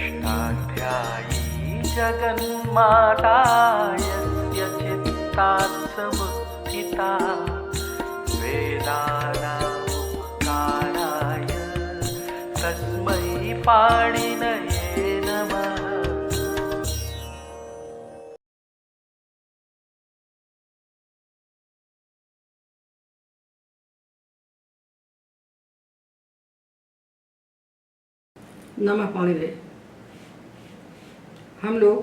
षष्ठाध्यायी जगन्माता यस्य चित्तात् समुत्थिता वेदानामुपकाराय तस्मै पाणिनये नमः। नमः पाणिनये। हम लोग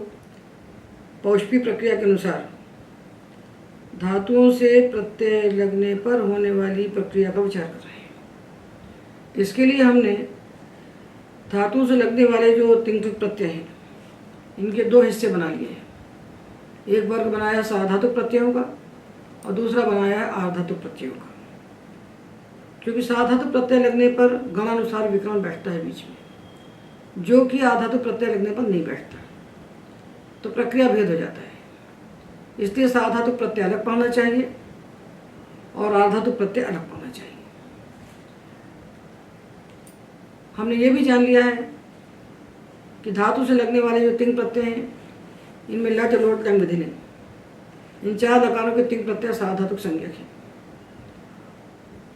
पौष्पी प्रक्रिया के अनुसार धातुओं से प्रत्यय लगने पर होने वाली प्रक्रिया का विचार कर रहे हैं। इसके लिए हमने धातुओं से लगने वाले जो तिंकृत प्रत्यय हैं इनके दो हिस्से बना लिए हैं। एक वर्ग बनाया साधातुक प्रत्ययों का और दूसरा बनाया है आर्धातुक प्रत्ययों का। क्योंकि साधातुक प्रत्यय लगने पर गणानुसार विकरण बैठता है बीच में, जो कि आधातुक प्रत्यय लगने पर नहीं बैठता, तो प्रक्रिया भेद हो जाता है। इसलिए साधातुक प्रत्यय अलग पढ़ना चाहिए और आधातुक प्रत्यय अलग पढ़ना चाहिए। हमने ये भी जान लिया है कि धातु से लगने वाले जो तिंग प्रत्यय हैं इनमें लट लोट लंग विधिलिंग, इन चार लकारों के तिंग प्रत्यय साधातुक संज्ञक हैं।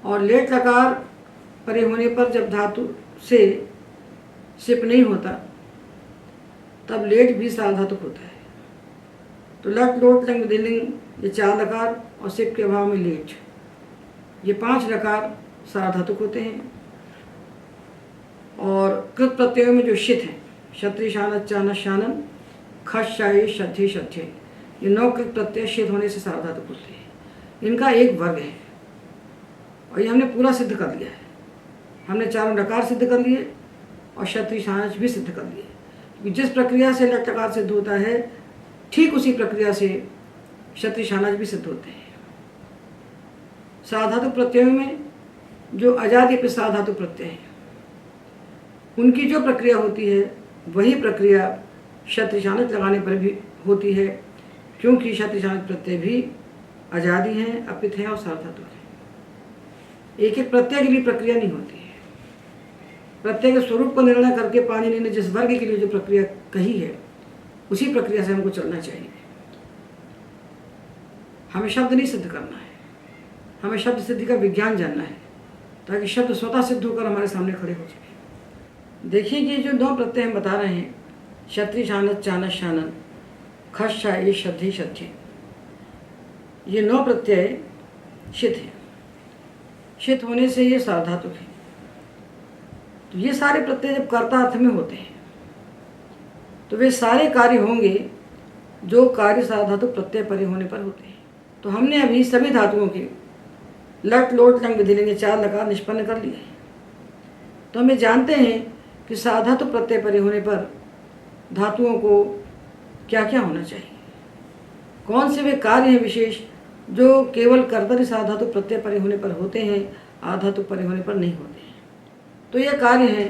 और लेट लकार परे होने पर जब धातु से सिप नहीं होता तब लेट भी साधातुक होता है। तो लट लोट लंग विधिलिंग ये चार लकार और सिप के अभाव में लेट, ये पांच लकार साधातुक होते हैं। और कृत प्रत्ययों में जो शित हैं क्षत्रि शानत चानस शानन खश शाये शद्धि शद्धे, ये नौ कृत प्रत्यय शित होने से साधातुक होते हैं। इनका एक वर्ग है और ये हमने पूरा सिद्ध कर लिया है। हमने चारों लकार सिद्ध कर लिए और क्षत्रि शानच भी सिद्ध कर लिए। क्योंकि जिस प्रक्रिया से लट लकार सिद्ध होता है ठीक उसी प्रक्रिया से क्षत्रि शानच भी सिद्ध होते हैं। साधातुक प्रत्ययों में जो अजादि साधातुक प्रत्यय हैं उनकी जो प्रक्रिया होती है वही प्रक्रिया क्षत्रि शानच लगाने पर भी होती है, क्योंकि क्षत्रि शानच प्रत्यय भी अजादि हैं, अपित हैं और साधातुक हैं। एक एक प्रत्यय के लिए प्रक्रिया नहीं होती है। प्रत्यय के स्वरूप को निर्णय करके पाणिनि ने जिस वर्ग के लिए जो प्रक्रिया कही है उसी प्रक्रिया से हमको चलना चाहिए। हमें शब्द नहीं सिद्ध करना है, हमें शब्द सिद्धि का विज्ञान जानना है ताकि शब्द स्वतः सिद्ध होकर हमारे सामने खड़े हो जाए। देखिए कि जो दो प्रत्यय हम बता रहे हैं क्षत्रि शानच चानस शानन खश शाये शद्धि शद्धे, ये नौ प्रत्यय शित हैं। शित होने से ये साधातुक है। तो ये सारे प्रत्यय जब कर्ता अर्थ में होते हैं तो वे सारे कार्य होंगे जो कार्य साधातुक प्रत्यय परे होने पर होते हैं। तो हमने अभी सभी धातुओं के लट लोट लंग विधिलिंग चार लकार निष्पन्न कर लिए हैं। तो हमें जानते हैं कि साधातुक प्रत्यय परे होने पर धातुओं को क्या क्या होना चाहिए, कौन से वे कार्य हैं विशेष जो केवल कर्तरी साधातुक प्रत्यय परे होने पर होते हैं, आधातुक परे होने पर नहीं होते हैं। तो यह कार्य है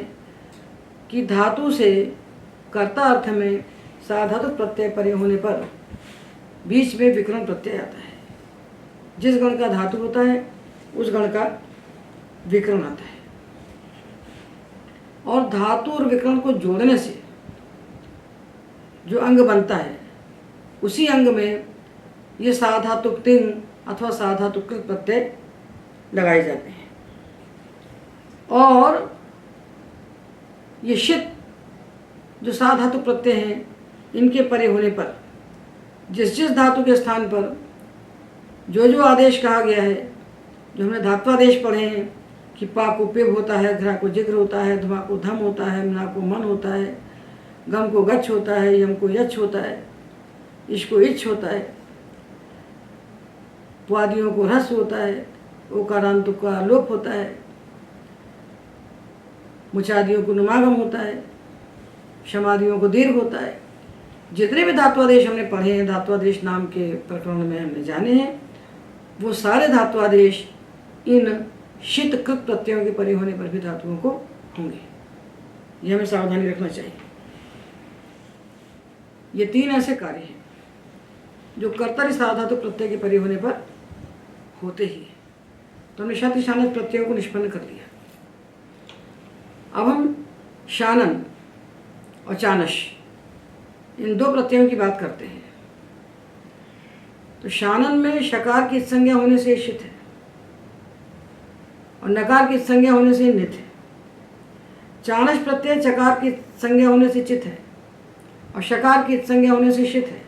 कि धातु से कर्ता अर्थ में साधातुक प्रत्यय परे होने पर बीच में विकरण प्रत्यय आता है। जिस गण का धातु होता है उस गण का विकरण आता है। और धातु और विकरण को जोड़ने से जो अंग बनता है उसी अंग में ये साधातुक तिंग अथवा साधातुक कृत प्रत्यय लगाए जाते हैं। और ये शित जो साधातुक प्रत्यय हैं इनके परे होने पर जिस जिस धातु के स्थान पर जो जो आदेश कहा गया है, जो हमने धात्वादेश पढ़े हैं कि पा को पिब होता है, घ्रा को जिग्र होता है, धमा को धम होता है, मना को मन होता है, गम को गच्छ होता है, यम को यच्छ होता है, इश को इच्छ होता है, पुआदियों को रस होता है, ओकारांत का लोप होता है, मुचादियों को नुमागम होता है, क्षमादियों को दीर्घ होता है। जितने भी धात्वादेश हमने पढ़े हैं, धात्वादेश नाम के प्रकरण में हमने जाने हैं, वो सारे धात्वादेश इन शित कृत प्रत्ययों के परे होने पर भी धातुओं को होंगे। ये हमें सावधानी रखना चाहिए। ये तीन ऐसे कार्य हैं जो कर्तरी साधातुक प्रत्यय के परे होने पर होते ही हैं। तो हमने क्षत्रि शानच प्रत्ययों को निष्पन्न कर लिया। अब हम शानन और चानश, इन दो प्रत्ययों की बात करते हैं। तो शानन में शकार की संज्ञा होने से शित है और नकार की संज्ञा होने से नित है। चाणश प्रत्यय चकार की संज्ञा होने से चित है और शकार की संज्ञा होने से शित है।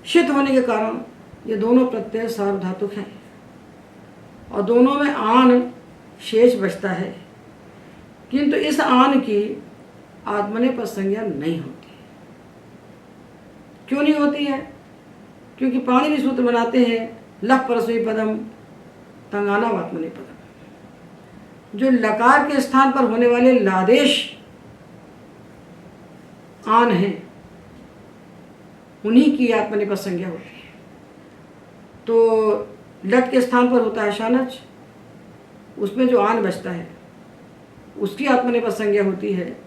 शित होने के कारण ये दोनों प्रत्यय सार्वधातुक हैं और दोनों में आन शेष बचता है, किंतु इस आन की आत्मनेपद संज्ञा नहीं होती। क्यों नहीं होती है? क्योंकि पाणिनि सूत्र बनाते हैं लख परस्मै पदम तंगानावात्मनेपदम। जो लकार के स्थान पर होने वाले लादेश आन हैं उन्हीं की आत्मनेपद संज्ञा होती है। तो लट के स्थान पर होता है शानच, उसमें जो आन बचता है उसकी आत्मनेपद संज्ञा होती है,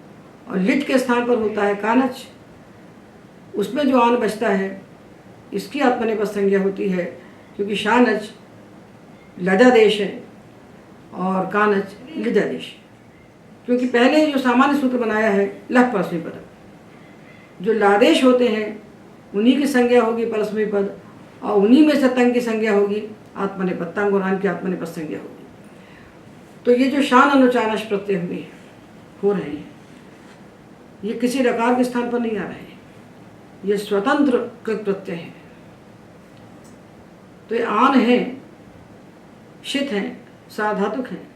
और लिट के स्थान पर होता है कानच, उसमें जो आन बचता है इसकी आत्मनेपद संज्ञा होती है, क्योंकि शानच लजादेश है और कानच लिजादेश है। क्योंकि पहले जो सामान्य सूत्र बनाया है लख परस्मै पदम, जो लादेश होते हैं उन्हीं की संज्ञा होगी परस्मै पद, और उन्हीं में से तंग की संज्ञा होगी आत्मनेपद, तंग और आन की आत्मनेपद संज्ञा होगी। तो ये जो शान अनुचानश प्रत्यय हुए हो रहे हैं ये किसी लकार के स्थान पर नहीं आ रहे हैं, ये स्वतंत्र कृत प्रत्यय है। तो ये आन है, शित हैं, साधातुक हैं,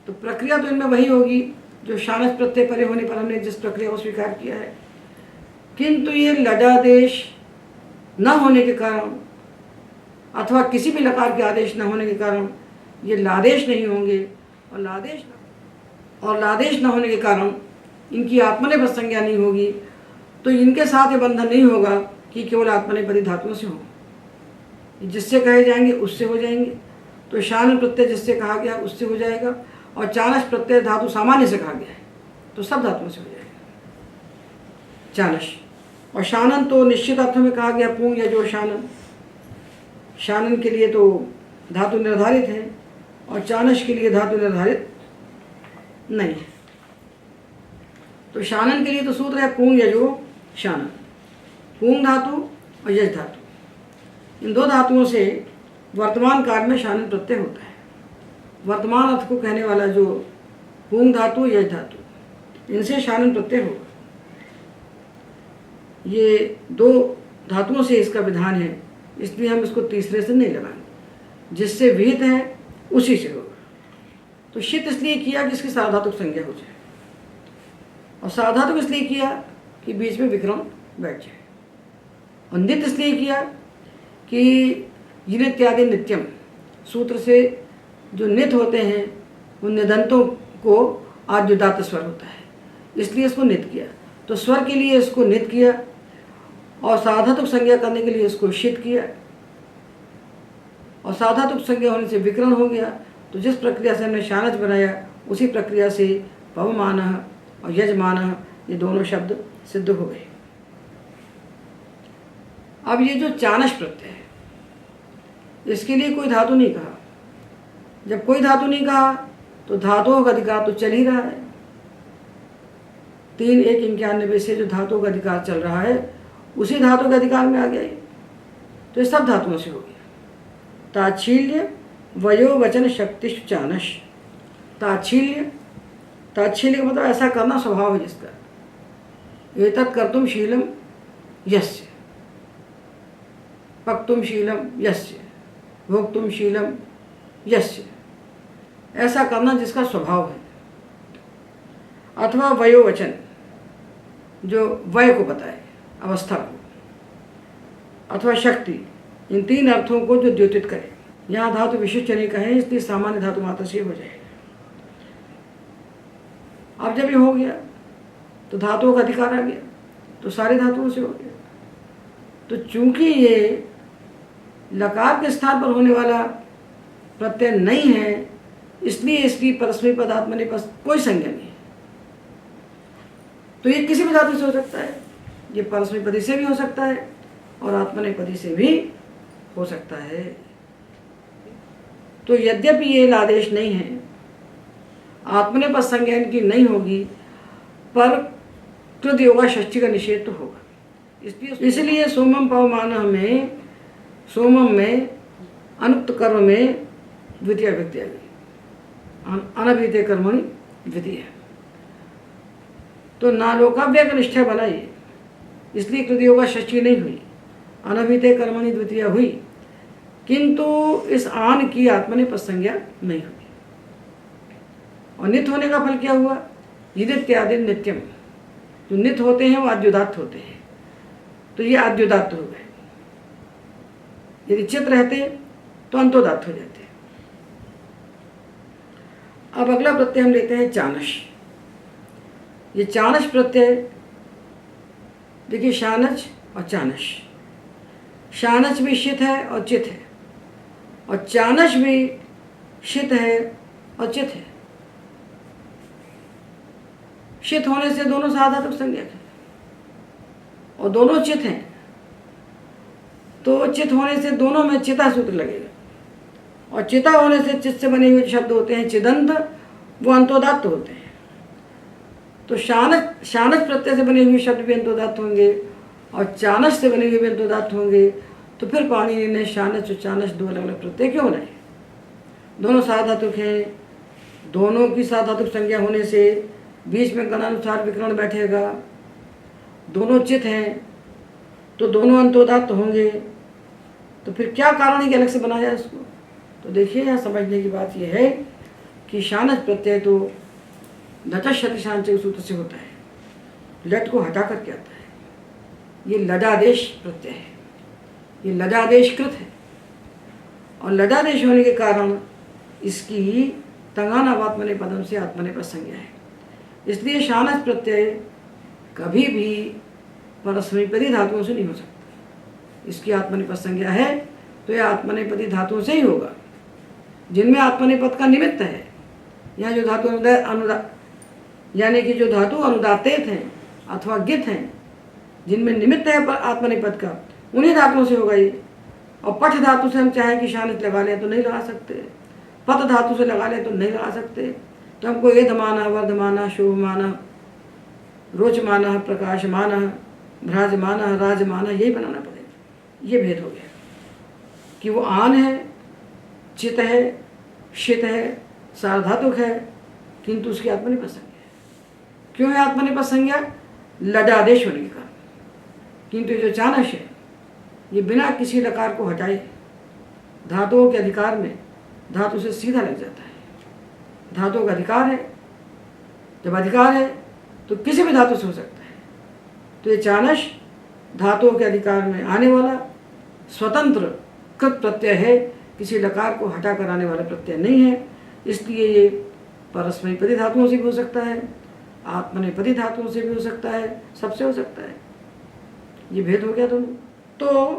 तो प्रक्रिया तो इनमें वही होगी जो शानच प्रत्यय परे होने पर हमने जिस प्रक्रिया को स्वीकार किया है। किंतु ये लडादेश न होने के कारण अथवा किसी भी लकार के आदेश न होने के कारण ये लादेश नहीं होंगे, और लादेश न होने के कारण इनकी आत्मनेपद संज्ञा नहीं होगी। तो इनके साथ ये बंधन नहीं होगा कि केवल आत्मनेपदी धातुओं से हो, जिससे कहे जाएंगे उससे हो जाएंगे। तो शान प्रत्यय जिससे कहा गया उससे हो जाएगा, और चाणश प्रत्यय धातु सामान्य से कहा गया है तो सब धातुओं से हो जाएगा चाणश। और शानन तो निश्चित अर्थों में कहा गया पूंग या जो शानन, शानन के लिए तो धातु निर्धारित है और चाणश के लिए धातु निर्धारित नहीं है। तो शानन के लिए तो सूत्र है पूंग या जो शानन, पूंग धातु और यज धातु, इन दो धातुओं से वर्तमान काल में शानन प्रत्यय होता है। वर्तमान अर्थ को कहने वाला जो पूंग धातु यज धातु, इनसे शानन प्रत्यय होगा। ये दो धातुओं से इसका विधान है, इसलिए हम इसको तीसरे से नहीं लगाएंगे, जिससे विहित है उसी से होगा। तो शित इसलिए किया कि इसकी सार्वधातुक संज्ञा हो जाए, और सार्वधातुक इसलिए किया कि बीच में विक्रम बैठ जाए, और नित इसलिए किया कि जिन इत्यादि नित्यम सूत्र से जो नित होते हैं उन निदंतों को आद्युदात्त स्वर होता है, इसलिए इसको नित किया। तो स्वर के लिए इसको नित किया और सार्वधातुक संज्ञा करने के लिए इसको शित किया, और सार्वधातुक संज्ञा होने से विकरण हो गया। तो जिस प्रक्रिया से हमने शानच बनाया उसी प्रक्रिया से पवमान और यजमान ये दोनों शब्द सिद्ध हो गए। अब ये जो चाणश प्रत्यय है इसके लिए कोई धातु नहीं कहा। जब कोई धातु नहीं कहा तो धातुओं का अधिकार तो चल ही रहा है। 3:1:91 से जो धातुओं का अधिकार चल रहा है उसी धातु के अधिकार में आ गया ये। तो ये सब धातुओं से हो गया। ताच्छील्य वयोवचन शक्तिश्च चाणश। ताच्छील्य, ताच्छील्य का मतलब ऐसा करना स्वभाव है जिसका। एतत् कर्तुम शीलम यस्य, पक्तुम शीलम यस्य, भोक्तुम शीलम यस्य, ऐसा करना जिसका स्वभाव है। अथवा वयोवचन, जो वय को बताए, अवस्था को, अथवा शक्ति, इन तीन अर्थों को जो द्योतित करे। यहाँ धातु विशिष्ट नहीं कहे इसलिए सामान्य धातु मात्र से हो जाएगा। अब जब ये हो गया तो धातुओं का अधिकार आ गया, तो सारे धातुओं से हो गया। तो चूंकि ये लकार के स्थान पर होने वाला प्रत्यय नहीं है इसलिए इसकी परस्मै पद आत्मनेपद कोई संज्ञा नहीं है। तो ये किसी भी धातु से हो सकता है, ये परस्मैपदी से भी हो सकता है और आत्मनेपदी से भी हो सकता है। तो यद्यपि ये लादेश नहीं है, आत्मनेपद संज्ञा इनकी नहीं होगी, पर कृत योगा षष्ठी का निषेध तो होगा। इसलिए सोमम पवमान में, सोमम में अनुक्त कर्म में द्वितीय व्यक्ति आ गई, अनभिहिते कर्मणि द्वितीय। तो नालोकाव्य का निष्ठा बनाई, इसलिए कृत योगा षष्ठी नहीं हुई, अनभिहिते कर्मणि द्वितीय हुई, किंतु इस आन की आत्मनेपद संज्ञा नहीं हुई। और नित्य होने का फल क्या हुआ? यदित्यादि नित्यम, जो नित्य होते हैं वो आद्योदात्त होते हैं, तो ये आद्योदात्त हो गए। यदि चित्त रहते तो अंतोदात्त हो जाते। अब अगला प्रत्यय हम लेते हैं चानश। ये चानश प्रत्यय देखिए, शानच और चानश, शानच भी शित है और चित है, और चानश भी शित है और चित है। शित होने से दोनों साधातुक संज्ञक है और दोनों चित हैं, तो चित होने से दोनों में चिता सूत्र लगेगा, और चिता होने से चित से बने हुए शब्द होते हैं चिदंत, वो अंतोदात्त होते हैं। तो शानच प्रत्यय से बने हुए शब्द भी अंतोदात्त होंगे और चानस से बने हुए भी अंतोदात्त होंगे। तो फिर पाणिनि ने शानच और चानस दो अलग अलग प्रत्यय क्यों बनाए? दोनों साधातुक हैं, दोनों की साधातुक संज्ञा होने से बीच में गणानुसार विकरण बैठेगा, दोनों चित हैं तो दोनों अंतोदात्त होंगे। तो फिर क्या कारण है कि अलग से बनाया जाए इसको? तो देखिए, यहाँ समझने की बात यह है कि शानच प्रत्यय तो लटशति शांचय सूत्र से होता है, लट को हटा करके आता है। ये लडादेश प्रत्यय है, ये लडादेशकृत है, और लडादेश होने के कारण इसकी तंगानावात्मने पदम से आत्मनेपद संज्ञा है। इसलिए शानच प्रत्यय कभी भी परस्मैपदी धातुओं से नहीं हो सकता। इसकी आत्मनेपद संज्ञा है तो यह आत्मनेपदी धातुओं से ही होगा, जिनमें आत्मनेपद का निमित्त है। यहाँ जो धातु यानी कि जो धातु अनुदातेत हैं अथवा गित हैं, जिनमें निमित्त है आत्मनेपद का, उन्हीं धातुओं से होगा ये। और पठ धातु से हम चाहें कि शानित लगा लें तो नहीं लगा सकते, पत धातु से लगा लें तो नहीं लगा सकते। तो हमको एधमाना, वर्धमाना, शोभमाना, रोचमाना, प्रकाशमाना, भ्राजमाना, राजमाना यही बनाना पड़ेगा। ये भेद हो गया कि वो आन है, चित है, शित है, सार्वधातुक है, किंतु उसकी आत्मनेपद संज्ञा है। क्यों है आत्मनेपद संज्ञा? लडादेश होने के कारण। किंतु जो चानश है ये बिना किसी लकार को हटाए धातुओं के अधिकार में धातु से सीधा लग जाता है। धातुओं का अधिकार है, जब अधिकार है तो किसी भी धातु से हो सकता है। तो ये चानश धातुओं के अधिकार में आने वाला स्वतंत्र कृत प्रत्यय है, किसी लकार को हटा कर आने वाला प्रत्यय नहीं है। इसलिए ये परस्मैपदी धातुओं से भी हो सकता है, आत्मनेपदी धातुओं से भी हो सकता है, सबसे हो सकता है। ये भेद हो गया दोनों। तो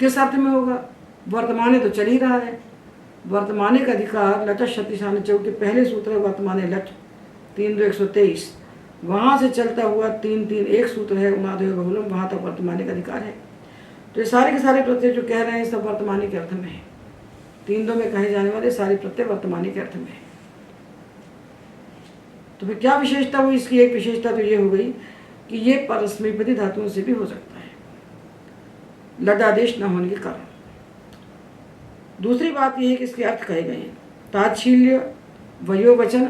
किस अर्थ में होगा? वर्तमाने तो चल ही रहा है। वर्तमाने का अधिकार लट शतिशान चौ के पहले सूत्र है वर्तमाने लट 3-123, वहाँ से चलता हुआ 3-3 सूत्र है उनादय बहुलम, वहाँ तक वर्तमाने का अधिकार है। तो ये सारे के सारे प्रत्यय जो कह रहे हैं सब वर्तमानी के अर्थ में है। 3-2 में कहे जाने वाले सारे प्रत्यय वर्तमानी के अर्थ में है। तो फिर क्या विशेषता हुई इसकी? एक विशेषता तो ये हो गई कि ये परस्मैपदी धातुओं से भी हो सकता है, लडादेश न होने के कारण। दूसरी बात यह है कि इसके अर्थ कहे गए हैं ताच्छील्य, वयोवचन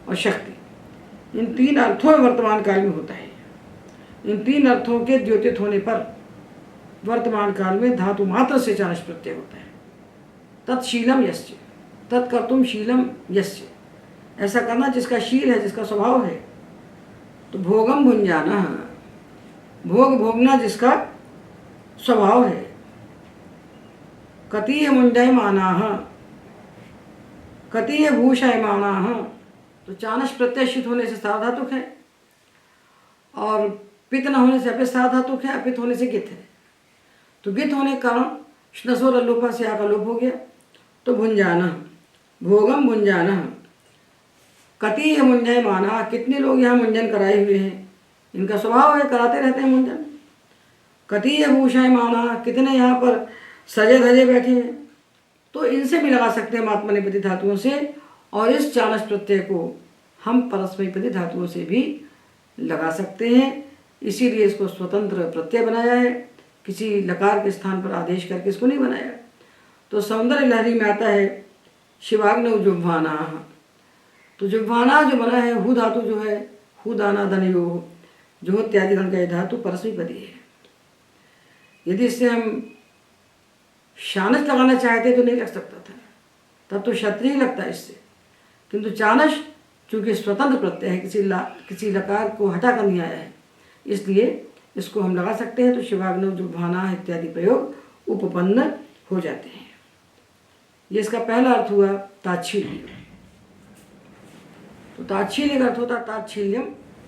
और शक्ति। इन 3 अर्थों में वर्तमान काल में होता है। इन 3 अर्थों के द्योतित होने पर वर्तमान काल में धातु मात्र से चानश प्रत्यय होता है। तत्शीलम यस्य, तत्कर्तुम शीलम यस्य, ऐसा करना जिसका शील है, जिसका स्वभाव है। तो भोगम भुंजाना, भोग भोगना जिसका स्वभाव है। कतीय मुंडयमानाः, कतीय भूषयमानाः, तो चानश प्रत्ययशित होने से सार्वधातुक है, और पित न होने से अपित सार्वधातुक है, अपित होने से गित है। तो गित होने के कारण श्नसोर अलोपा से आका लोप हो गया। तो भुंजाना, भोगम भुंजाना, कतीय मुंजयमाना, कितने लोग यहाँ मुंजन कराए हुए हैं, इनका स्वभाव है कराते रहते हैं मुंजन। कतीय भूषयमाना, कितने यहाँ पर सजे धजे बैठे हैं, तो इनसे भी लगा सकते हैं आत्मनेपदी धातुओं से। और इस चानश प्रत्यय को हम परस्मैपदी धातुओं से भी लगा सकते हैं, इसीलिए इसको स्वतंत्र प्रत्यय बनाया है, किसी लकार के स्थान पर आदेश करके इसको नहीं बनाया। तो सौंदर्य लहरी में आता है शिवाग्नौ जुह्वाना। तो जुह्वाना जो बना है, हु धातु जो है, हु दाना धनयो, जो इत्यादि गण का धातु परस्मैपदी है। यदि इससे हम शानच लगाना चाहते तो नहीं लग सकता था, तब तो क्षत्रिय लगता है इससे, किंतु चानस चूँकि स्वतंत्र प्रत्यय है, किसी लकार को हटा कर नहीं आया है, इसलिए इसको हम लगा सकते हैं। तो शिवाग्नौ जुह्वाना इत्यादि प्रयोग उपपन्न हो जाते हैं। ये इसका पहला अर्थ हुआ ताच्छील्य। तो ताच्छील्य का अर्थ होता है ताच्छील्यम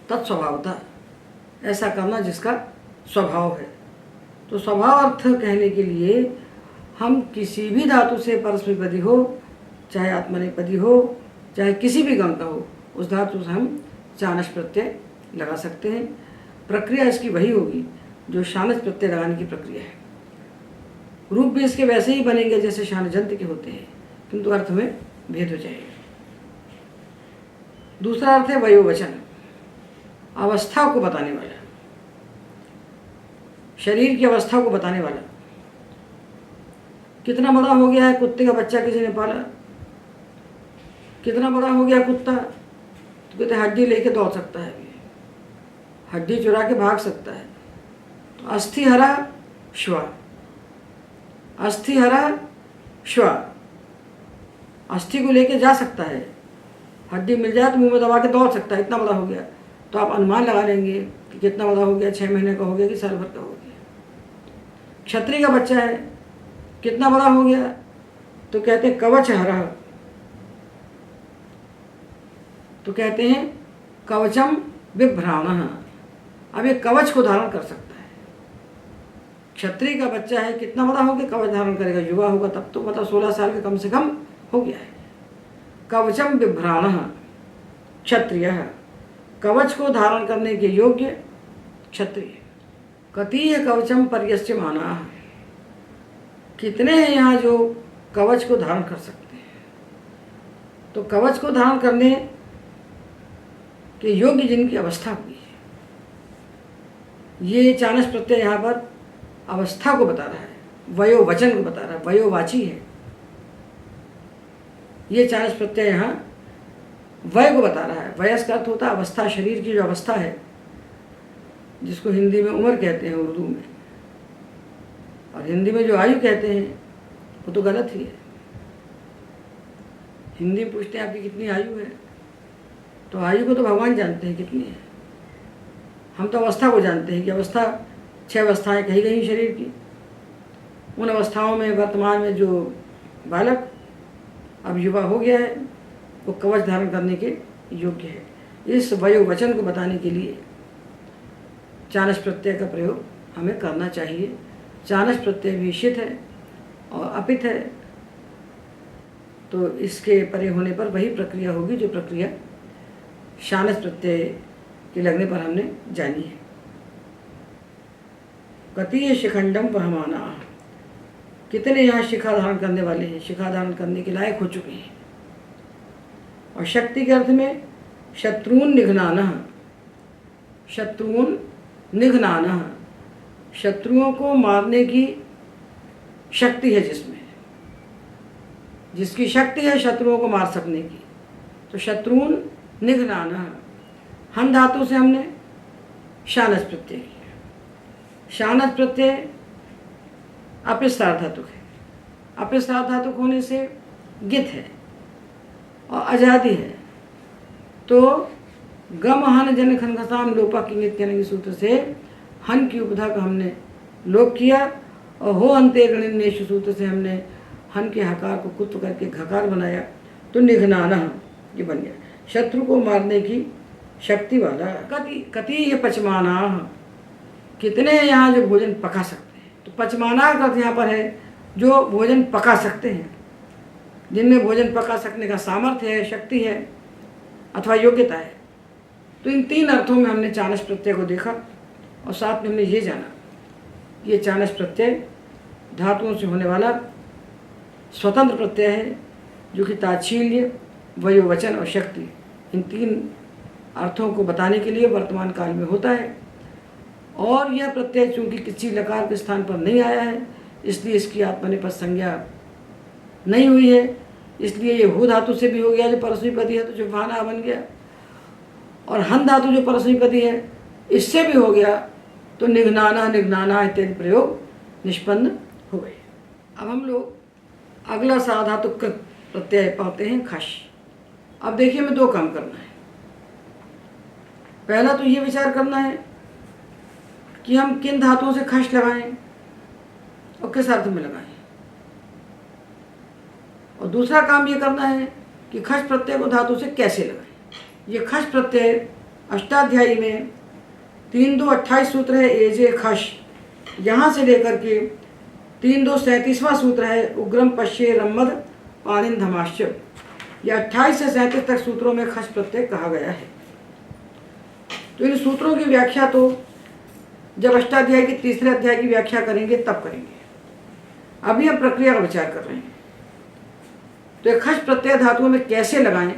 तत्स्वभावतः, ऐसा करना जिसका स्वभाव है। तो स्वभाव अर्थ कहने के लिए हम किसी भी धातु से परस्मैपदी हो, चाहे आत्मनेपदी हो, चाहे किसी भी गण का हो, उस धातु से हम चानस प्रत्यय लगा सकते हैं। प्रक्रिया इसकी वही होगी जो शानच प्रत्यय लगाने की प्रक्रिया है। रूप भी इसके वैसे ही बनेंगे जैसे शानजंत के होते हैं, किंतु अर्थ में भेद हो जाएगा। दूसरा अर्थ है वयोवचन, अवस्था को बताने वाला, शरीर की अवस्था को बताने वाला। कितना बड़ा हो गया है कुत्ते का बच्चा किसी ने पाला, कितना बड़ा हो गया कुत्ता, तो कहते हड्डी लेके दौड़ सकता है, हड्डी चुरा के भाग सकता है। तो अस्थि हरा श्वा, अस्थि हरा श्वा, अस्थि को लेके जा सकता है, हड्डी मिल जाए तो मुंह में दबा के दौड़ सकता है, इतना बड़ा हो गया। तो आप अनुमान लगा लेंगे कि कितना बड़ा हो गया, 6 महीने का हो गया कि साल भर का हो गया। क्षत्रिय का बच्चा है, कितना बड़ा हो गया, तो कहते हैं कवच हरा, तो कहते हैं कवचम बिभ्राणः, अब ये कवच को धारण कर सकता है। क्षत्रिय का बच्चा है, कितना बड़ा हो गया, कवच धारण करेगा, युवा होगा तब तो, मतलब 16 साल के कम से कम हो गया है। कवचम बिभ्राणः क्षत्रियः, कवच को धारण करने के योग्य क्षत्रिय। कतीय कवचम पर्यस्यमानाः, कितने हैं यहाँ जो कवच को धारण कर सकते हैं। तो कवच को धारण करने के योग्य जिनकी अवस्था हुई है, ये चानस प्रत्यय यहाँ पर अवस्था को बता रहा है, वयोवचन को बता रहा है, वयोवाची है। ये चानस प्रत्यय यहाँ वय को बता रहा है। वयस का अर्थ होता है अवस्था, शरीर की जो अवस्था है, जिसको हिंदी में उम्र कहते हैं, उर्दू में, और हिंदी में जो आयु कहते हैं वो तो गलत ही है। हिंदी में पूछते हैं आपकी कितनी आयु है, तो आयु को तो भगवान जानते हैं कितनी है, हम तो अवस्था को जानते हैं कि अवस्था 6 अवस्थाएं कही गई शरीर की। उन अवस्थाओं में वर्तमान में जो बालक अब युवा हो गया है वो कवच धारण करने के योग्य है। इस वयोवचन को बताने के लिए चानस प्रत्यय का प्रयोग हमें करना चाहिए। चानस प्रत्यय भी षित है और अपित है, तो इसके परे होने पर वही प्रक्रिया होगी जो प्रक्रिया शानस प्रत्यय के लगने पर हमने जानी है। कतीय शिखंडम वहमाना, कितने यहाँ शिखा धारण करने वाले हैं, शिखा धारण करने के लायक हो चुके हैं। और शक्ति के अर्थ में शत्रुन निघ्नानः, शत्रुन निघ्नानः, शत्रुओं को मारने की शक्ति है जिसमें, जिसकी शक्ति है शत्रुओं को मार सकने की। तो शत्रुन निघ्नानः, हन धातु से हमने शानस प्रत्यय किया। शानस प्रत्यय अपिस्तार धातुक है, अपिस्तार धातुक होने से गित है और आजादी है। तो गम हन जन खनखसाम लोपा की सूत्र से हन की उपधा का हमने लोप किया, और हो अंते गणिन्येषु सूत्र से हमने हन के हकार को कुत्व करके घकार बनाया, तो निघ्नाना ये बन गया, शत्रु को मारने की शक्ति वाला। कति पचमाना, कितने यहाँ जो भोजन पका सकते हैं। तो पचमाना का अर्थ यहाँ पर है जो भोजन पका सकते हैं, जिनमें भोजन पका सकने का सामर्थ्य है, शक्ति है अथवा योग्यता है। तो इन 3 अर्थों में हमने चानस प्रत्यय को देखा, और साथ में हमने ये जाना ये चानस प्रत्यय धातुओं से होने वाला स्वतंत्र प्रत्यय है, जो कि ताच्छील्य, वयोवचन और शक्ति, इन 3 अर्थों को बताने के लिए वर्तमान काल में होता है। और यह प्रत्यय चूंकि किसी लकार के स्थान पर नहीं आया है, इसलिए इसकी आत्मनेपद संज्ञा नहीं हुई है। इसलिए ये हु धातु से भी हो गया जो परस्मैपदी है, तो जो भाना बन गया। और हन धातु जो परस्मैपदी है, इससे भी हो गया, तो निघ्नाना निघ्नाना इत्यादि प्रयोग निष्पन्न हो गए। अब हम लोग अगला साधातु प्रत्यय पाते हैं खश। अब देखिए, हमें दो काम करना है। पहला तो ये विचार करना है कि हम किन धातुओं से खश लगाएं और किस अर्थ में लगाएं। और दूसरा काम ये करना है कि खश प्रत्यय को धातु से कैसे लगाएं। ये खश प्रत्यय अष्टाध्यायी में 3-2-28 सूत्र है एजे खश, यहाँ से लेकर के 3-2 37वां सूत्र है उग्रम पश्ये रम्मद पाणिन धमाश्च। यह 28 से 37 तक सूत्रों में खश प्रत्यय कहा गया है। तो इन सूत्रों की व्याख्या तो जब अष्टाध्याय के तीसरे अध्याय की व्याख्या करेंगे तब करेंगे। अभी हम प्रक्रिया का विचार कर रहे हैं। तो ये खश प्रत्यय धातुओं में कैसे लगाएं,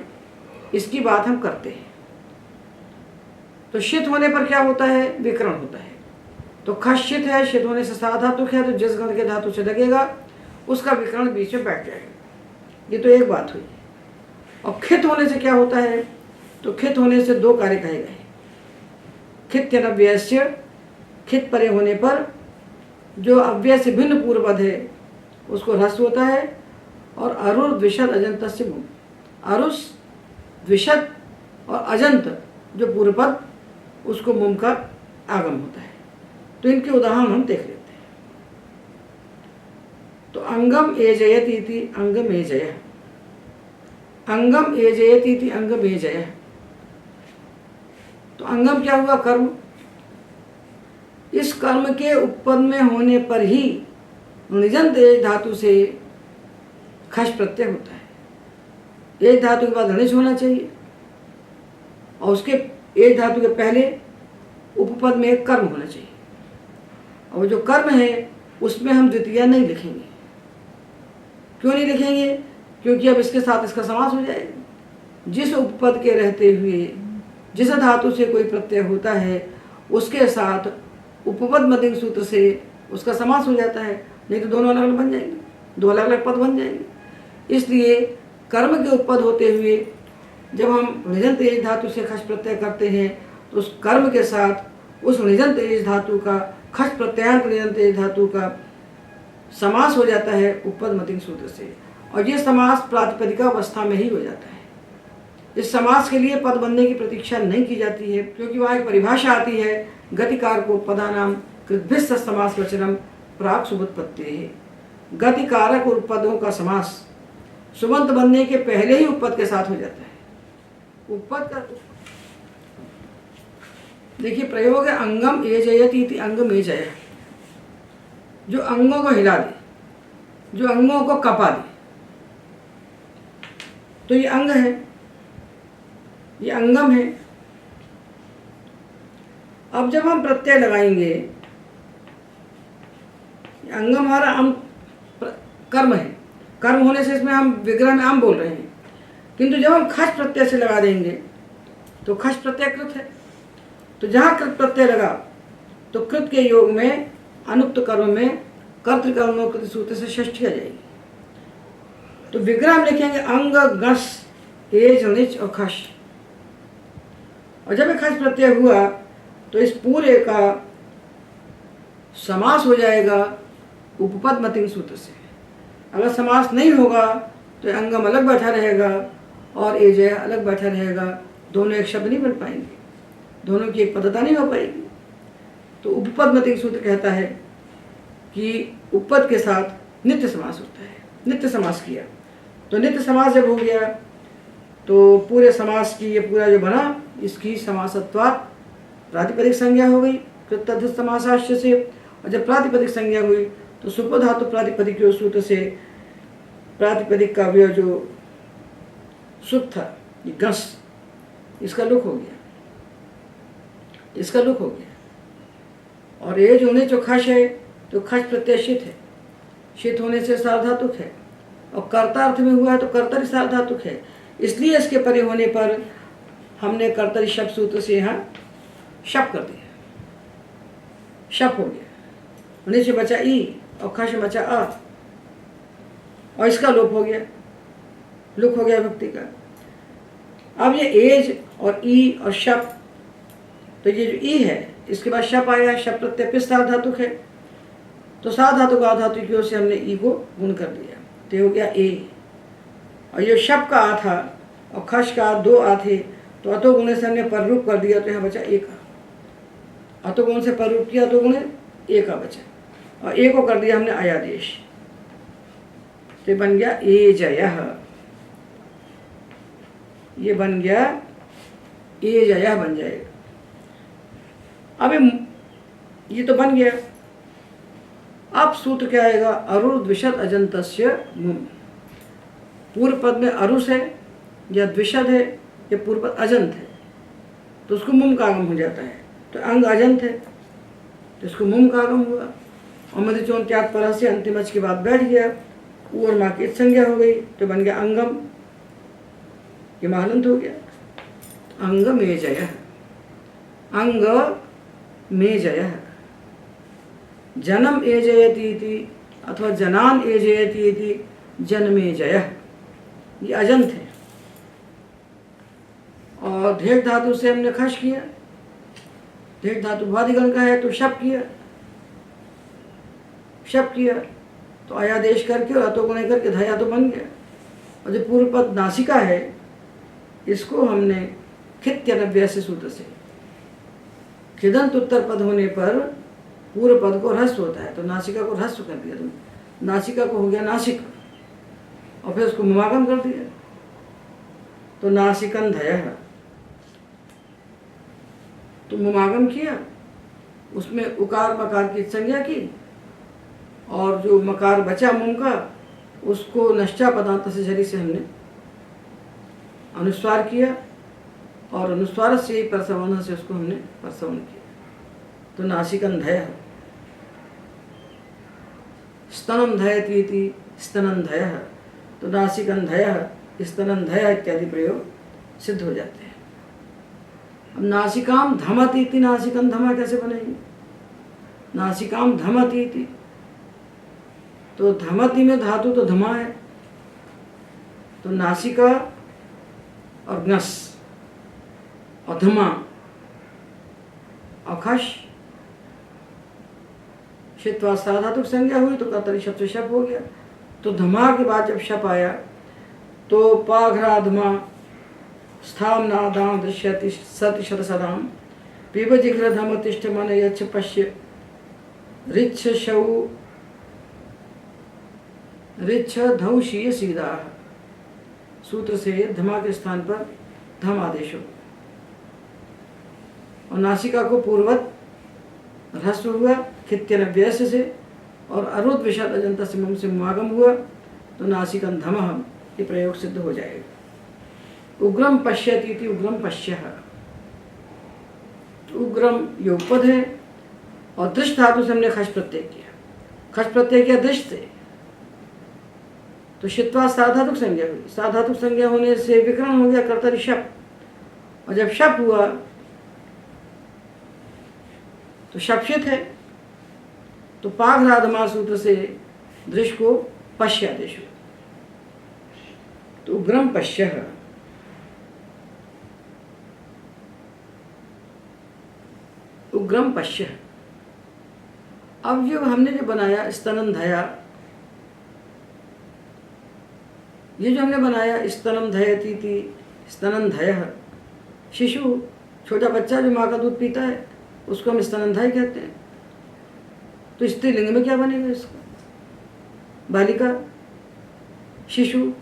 इसकी बात हम करते हैं। तो शित होने पर क्या होता है, विकरण होता है। तो खश शित है, शित होने से साधातुक है, तो जिस गण के धातु से लगेगा उसका विकरण बीच में बैठ जाएगा। ये तो एक बात हुई। और खित होने से क्या होता है, तो खित होने से दो कार्य कहे गए। खित्यनव्ययस्य, खित परे होने पर जो अव्यय से भिन्न पूर्वपद है उसको ह्रस्व होता है। और अरुर द्विषद अजंत से मुम, अरुष द्विषद और अजंत जो पूर्वपद उसको मुम का आगम होता है। तो इनके उदाहरण हम देख लेते हैं। तो अंगम एजयत इति अंगम एजय, अंगम एजयत इति अंगम एजय। तो अंगम क्या हुआ, कर्म। इस कर्म के उपपद में होने पर ही निजंत एज धातु से खश प्रत्यय होता है। एज धातु के बाद धनिश होना चाहिए और उसके एज धातु के पहले उपपद में एक कर्म होना चाहिए। और जो कर्म है उसमें हम द्वितीया नहीं लिखेंगे। क्यों नहीं लिखेंगे, क्योंकि अब इसके साथ इसका समास हो जाएगा। जिस उपपद के रहते हुए जिस धातु से कोई प्रत्यय होता है उसके साथ उपपद मध्यम सूत्र से उसका समास हो जाता है, नहीं तो दोनों अलग अलग बन जाएंगे, दो अलग अलग पद बन जाएंगे। इसलिए कर्म के उपपद होते हुए जब हम निजंत एज धातु से खश प्रत्यय करते हैं तो उस कर्म के साथ उस निजंत एज धातु का, खश प्रत्ययांत निजंत एज धातु का समास हो जाता है उपपद मध्यम सूत्र से। और ये समास प्रातिपदिका अवस्था में ही हो जाता है। इस समास के लिए पद बनने की प्रतीक्षा नहीं की जाती है, क्योंकि वहाँ एक परिभाषा आती है गतिकार को पदानाम कृद्भिस्स समास वचनम प्राक सुबुत्पत्ति है। गतिकारक और पदों का समास सुबंत बनने के पहले ही उपपद के साथ हो जाता है। उपपद का देखिए प्रयोग है अंगम एजयति इति अंगम एजय। जो अंगों को हिला दे, जो अंगों को कपा दे, तो ये अंग है, ये अंगम है। अब जब हम प्रत्यय लगाएंगे, अंगम हमारा कर्म है, कर्म होने से इसमें हम विग्रह में आम बोल रहे हैं। किंतु जब हम खश प्रत्यय से लगा देंगे तो खश प्रत्यय कृत है। तो जहाँ कृत प्रत्यय लगा तो कृत के योग में अनुक्त कर्म में कर्तृकर्मों सूत्र से षष्ठी आ जाएगी। तो विग्रह में लिखेंगे अंग गस एज निच और खश। और जब एक खश प्रत्यय हुआ तो इस पूरे का समास हो जाएगा उपपद मतिंग सूत्र से। अगर समास नहीं होगा तो अंगम अलग बैठा रहेगा और एजय अलग बैठा रहेगा, दोनों एक शब्द नहीं बन पाएंगे, दोनों की एक पदता नहीं हो पाएगी। तो उपपद मतिंग सूत्र कहता है कि उपपद के साथ नित्य समास होता है। नित्य समास किया तो नित्य समास जब हो गया तो पूरे समास की ये पूरा जो बना इसकी समासत्वात् प्रातिपदिक संज्ञा हो गई कृतध समासाश्य से। और जब प्रातिपदिक संज्ञा हुई तो सुपधातु प्रातिपदिक सूत्र से प्रातिपदिक का अवयव जो सुप था, ये गस, इसका लुक हो गया, इसका लुक हो गया। और ये जो ने जो खश है तो खश प्रत्याशित है, शीत होने से सार्वधातुक है। और कर्ता अर्थ में हुआ है तो कर्ता सार्वधातुक है। इसलिए इसके परे होने पर हमने कर्तरी शप सूत्र से यहाँ शप कर दिया, शप हो गया। नीचे बचा ई और खश बचा अ और इसका लोप हो गया, लुक हो गया भक्ति का। अब ये एज और ई और शप, तो ये जो ई है इसके बाद शप आया, शप प्रत्यय पिस सार्वधातुक है, तो सार्वधातुक आधातुक की ओर से हमने ई को गुण कर दिया, तो हो गया ए। और ये शप का आ था और खश का दो आ थे, तो अतो गुणे से हमने पररूप कर दिया, तो यहाँ बचा ए का। अतो गुण से पररूप किया तो गुणे ए का बचा, और ए को कर दिया हमने आयादेश, तो बन गया ए जयः। ये बन गया ए जयः बन जाएगा। अब ये तो बन गया। अब सूत्र क्या आएगा? अरुर्द्विषद अजंतस्य मुम। पूर्व पद में अरुष है या द्विषद है या पूर्व पद अजंत है, तो उसको मुम का आगम हो जाता है। तो अंग अजंत है तो इसको मुम का आगम हुआ, और मध्यचोन त्याग पर से अंतिम अच के बाद बैठ गया, ऊ और माँ की संज्ञा हो गई, तो बन गया अंगम। ये महालंत हो गया। अंग में जय, अंग में जय, जन्म ए जयती इति अथवा जनान ए जयती इति जन्मे जय, ये अजंत है। और धेक धातु से हमने खश किया, धेक धातु वादिगण का है तो शप किया, शप किया तो आयादेश करके और अतो गुणे करके धया तो बन गया। और जो पूर्व पद नासिका है इसको हमने खित्यनव्य से सूत्र से, खिदंत उत्तर पद होने पर पूर्व पद को ह्रस्व होता है, तो नासिका को ह्रस्व कर दिया, तो नासिका को हो गया नासिक, और फिर उसको मुमागम कर दिया, तो नासिकन धय। तो मुमागम किया, उसमें उकार मकार की संज्ञा की, और जो मकार बचा मुम का उसको नश्चा पदांत से झरी से हमने अनुस्वार किया, और अनुस्वार से ही परसवन से उसको हमने परसवन किया, तो नासिकन धय। स्तनम धयति इति स्तनन धय, तो नासिकन धय, स्तनन धय इत्यादि प्रयोग सिद्ध हो जाते हैं। अब नासिकाम धमति इति, नासिकन धमा कैसे बनेगी? नासिकाम धमति इति, तो धमति में धातु तो धमा है, तो नासिका और ग्नस और धमा और खश, शित्वा साधातुक संज्ञा हुई तो कर्तरी शब्द से शप हो गया। तो धमा के बाद जब शप आया तो पाघ्रा धमा स्थाम नादाम दृश्यति सति शत सदाम पीब जिघ्र धम तिष्ठ मन यच्छ पश्य ऋच्छ शौ ऋच्छ धौशीय सीधा। सूत्र से धमा के स्थान पर धम आदेश हो, और नासिका को पूर्वत ह्रस्व हुआ खित्यनव्यस से, और अरुद विषद अजंत से मुम से मुमागम हुआ, तो नासिकन धमः ये प्रयोग सिद्ध हो जाएगा। उग्रम पश्यति इति उग्रम पश्यः, उग्रम ये उपपद है, और दृष्ट धातु से हमने खश प्रत्यय किया, खश प्रत्यय किया दृष्ट से, तो शित्वा साधातुक संज्ञा हुई, साधातुक संज्ञा होने से विकरण हो गया कर्तरी शप, और जब शप हुआ तो शपशित है, तो पाघ्राधमा सूत्र से दृश्य को पश्य आदेश हुआ, तो उग्रम पश्यः। उग्रम पश्यः। अब जो हमने जो बनाया स्तनम धया, ये जो हमने बनाया स्तनम धयति इति स्तनन धयः, शिशु छोटा बच्चा जो माँ का दूध पीता है उसको हम स्तनंधाई कहते हैं, तो स्त्रीलिंग में क्या बनेगा इसका? बालिका, शिशु,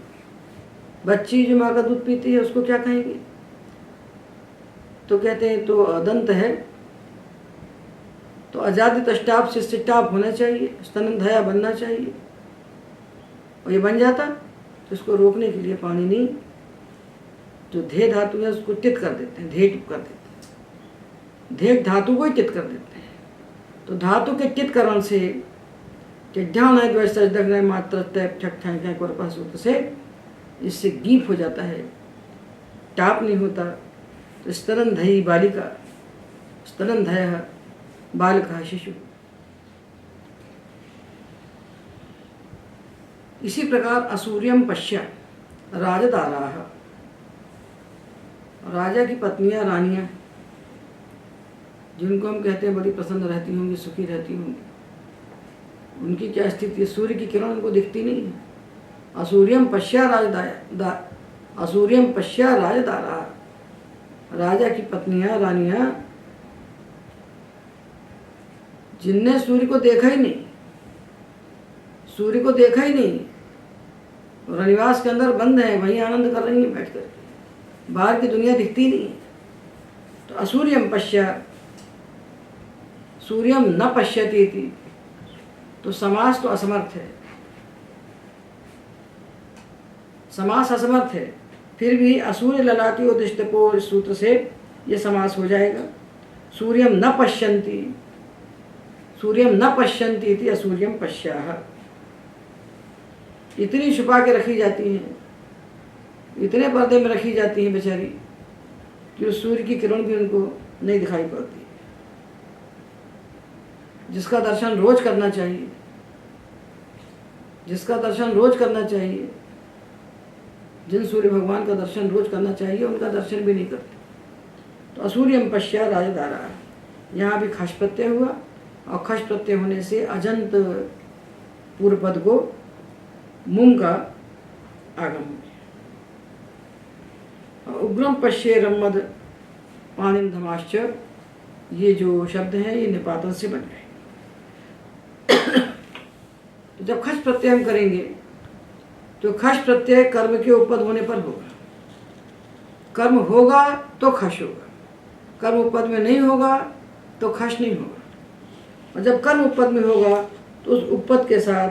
बच्ची जो माँ का दूध पीती है उसको क्या कहेंगे? तो कहते हैं तो दंत है, तो अजादित अष्टाप से सिट्टाप होना चाहिए, स्तनंधया बनना चाहिए, और ये बन जाता तो इसको रोकने के लिए पाणिनि जो धे धातु है उसको तित कर देते हैं, धे टिप कर देते हैं, धेक धातु को ही चित कर देते हैं। तो धातु के चितकरण से ध्यान है मात्र सूत्र से इससे गीप हो जाता है, टाप नहीं होता, तो स्तनंधयी बालिका, स्तनंधयः बालकः शिशु। इसी प्रकार असूर्यम पश्य राजदाराः, राजा की पत्नियां, रानियां, जिनको हम कहते हैं बड़ी प्रसन्न रहती होंगी, सुखी रहती होंगी, उनकी क्या स्थिति है? सूर्य की किरण उनको दिखती नहीं है। असूर्यम पश्या असूर्यम पश्या राजदारा, राजा की पत्नियां, रानियां, जिनने सूर्य को देखा ही नहीं, सूर्य को देखा ही नहीं, रनिवास के अंदर बंद है, वहीं आनंद कर रही है बैठ कर, बाहर की दुनिया दिखती नहीं है। तो असूर्यम पश्या, सूर्यम न पश्यति थी, तो समास तो असमर्थ है, समास असमर्थ है, फिर भी असूर्य ललाटी उदिष्टपो इस सूत्र से ये समास हो जाएगा। सूर्यम न पश्यन्ति, सूर्यम न पश्यन्ति इति असूर्यम पश्याः। इतनी छुपा के रखी जाती हैं, इतने पर्दे में रखी जाती हैं बेचारी कि उस सूर्य की किरण भी उनको नहीं दिखाई पड़ती, जिसका दर्शन रोज करना चाहिए, जिसका दर्शन रोज करना चाहिए, जिन सूर्य भगवान का दर्शन रोज करना चाहिए, उनका दर्शन भी नहीं करते। तो असूर्यम पश्या राजदारा, यहाँ भी खश प्रत्यय हुआ, और खश प्रत्यय होने से अजंत पूर्व पद को मुम का आगम हो गया। उग्रम पश्ये रमद पानिम धमाश्च, ये जो शब्द हैं ये निपातन से बन गए। तो जब खश प्रत्यय हम करेंगे तो खश प्रत्यय कर्म के उपपद होने पर होगा, कर्म होगा तो खश होगा, कर्म उपपद में नहीं होगा तो खश नहीं होगा। और जब कर्म उपपद में होगा तो उस उपपद के साथ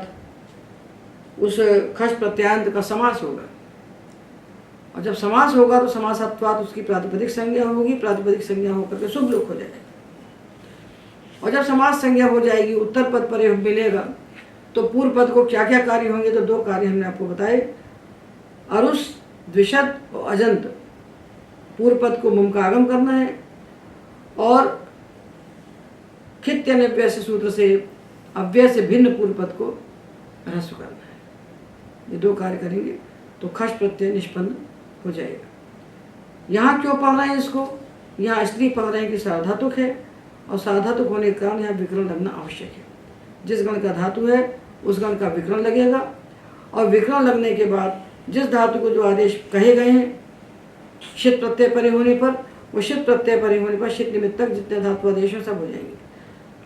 उस खश प्रत्यांत का समास होगा, और जब समास होगा तो समासत्वात् उसकी प्रातिपदिक संज्ञा होगी, प्रातिपदिक संज्ञा होकर के शुभ लोक हो जाएगा। और जब समास संज्ञा हो जाएगी, उत्तर पद पर मिलेगा, तो पूर्व पद को क्या क्या कार्य होंगे? तो दो कार्य हमने आपको बताए, अरुष, द्विषद और अजंत। पूर्व पद को मुम का आगम करना है, और खित्य अव्यय से सूत्र से अव्यय से भिन्न पूर्व पद को ह्रस्व करना है। ये दो कार्य करेंगे तो खश प्रत्यय निष्पन्न हो जाएगा। यहाँ क्यों पढ़ रहे हैं इसको? यहाँ इसलिए पढ़ रहे हैं कि सार्वधातुक है, और सार्वधातुक होने के कारण यहाँ विकरण लगना आवश्यक है। जिस गण का धातु है उस गण का विकरण लगेगा, और विकरण लगने के बाद जिस धातु को जो आदेश कहे गए हैं शित प्रत्यय परे होने पर, वो शित प्रत्यय परे होने पर शित निमित्तक जितने धातु आदेश हैं सब हो जाएंगे।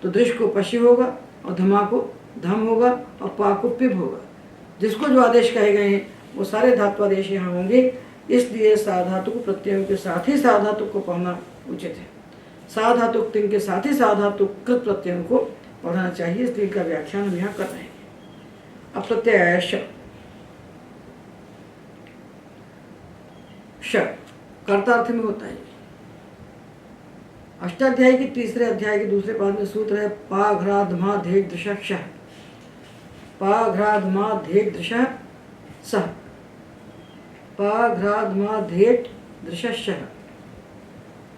तो दृश को पश्य होगा, और धमा को धम होगा, और पा को पिब होगा। जिसको जो आदेश कहे गए हैं वो सारे धातु आदेश यहाँ होंगे, इसलिए साधातुक प्रत्ययों के साथ ही साधातुक को पढ़ना उचित है। साधातुक तिंग के साथ ही साधातुक कृत प्रत्ययों को पढ़ना चाहिए, इसलिए इनका व्याख्यान हम यहाँ कर रहे हैं। अब प्रत्यय श, श कर्तार्थ में होता है। अष्टाध्याय के तीसरे अध्याय के दूसरे पाद में सूत्र है पाघ्राधमा धेट दृश शः, पाघ्राधमा धेट दृश सः, पाघ्राधमा धेट दृश शः,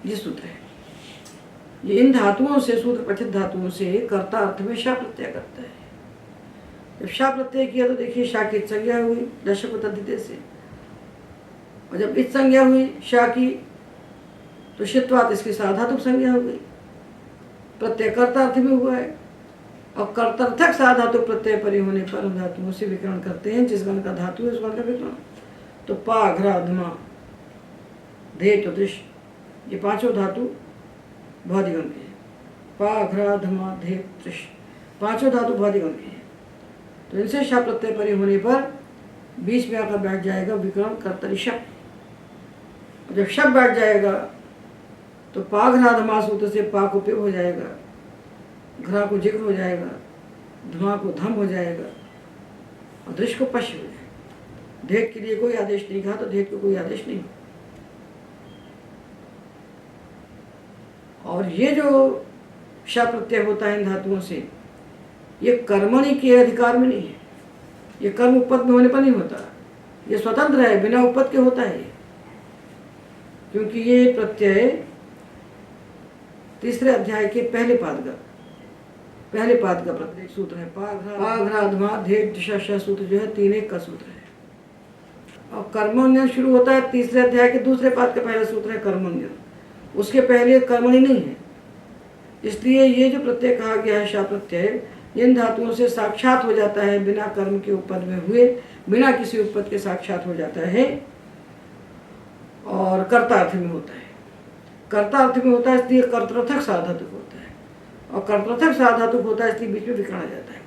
ये सूत्र है। ये इन धातुओं से, सूत्र पठित धातुओं से कर्ता अर्थ में शा प्रत्यय करता है। जब शा प्रत्यय किया तो देखिए शा की संज्ञा हुई दशक तद्धिते से, और जब इत संज्ञा हुई शा की तो शित्वात इसकी साधातुक संज्ञा हो गई। प्रत्यय कर्तार्थ में हुआ है, और कर्तर्थक साधातुक प्रत्यय परे होने पर हम धातुओं से विकरण करते हैं। जिस गण का धातु है उस गण का विकरण। तो पा घ्रा धमा धेट दृश, ये पांचों धातु भौतिगण के हैं। पा घ्रा धमा धेट दृश, पांचों धातु भौतिगण के हैं। तो इनसे शा प्रत्यय परे होने पर बीच में आकर बैठ जाएगा विकरण कर्तरी शब्द। जब शब्द बैठ जाएगा तो पा घ्रा धमा सूत्र से पा को पिब हो जाएगा, घ्रा को जिक्र हो जाएगा, धमा को धम हो जाएगा, और दृश को पश्य हो जाएगा। धेट के लिए कोई आदेश नहीं कहा तो धेट को कोई आदेश नहीं। और ये जो शा प्रत्यय होता है इन धातुओं से, ये कर्मणि के अधिकार में नहीं है, ये कर्म उपपद में होने पर नहीं होता, ये स्वतंत्र है, बिना उपपद के होता है। क्योंकि ये प्रत्यय तीसरे अध्याय के पहले पाद का प्रत्यय सूत्र है। पाघ्राधमा धेट दिशा सूत्र जो है 3-1 का सूत्र है। और कर्मण्य शुरू होता है तीसरे अध्याय के दूसरे पाद का पहला सूत्र है कर्मण्य, उसके पहले कर्मणि नहीं है। इसलिए ये जो प्रत्यय कहा गया है शा प्रत्यय, इन धातुओं से साक्षात हो जाता है, बिना कर्म के उपपद में हुए, बिना किसी उपपद के साक्षात हो जाता है और कर्तार्थ में होता है। कर्तार्थ में होता है इसलिए कर्तृर्थक साधातुक होता है, और कर्तृर्थक साधातुक होता है इसलिए बीच में विकर्ण आ जाता है।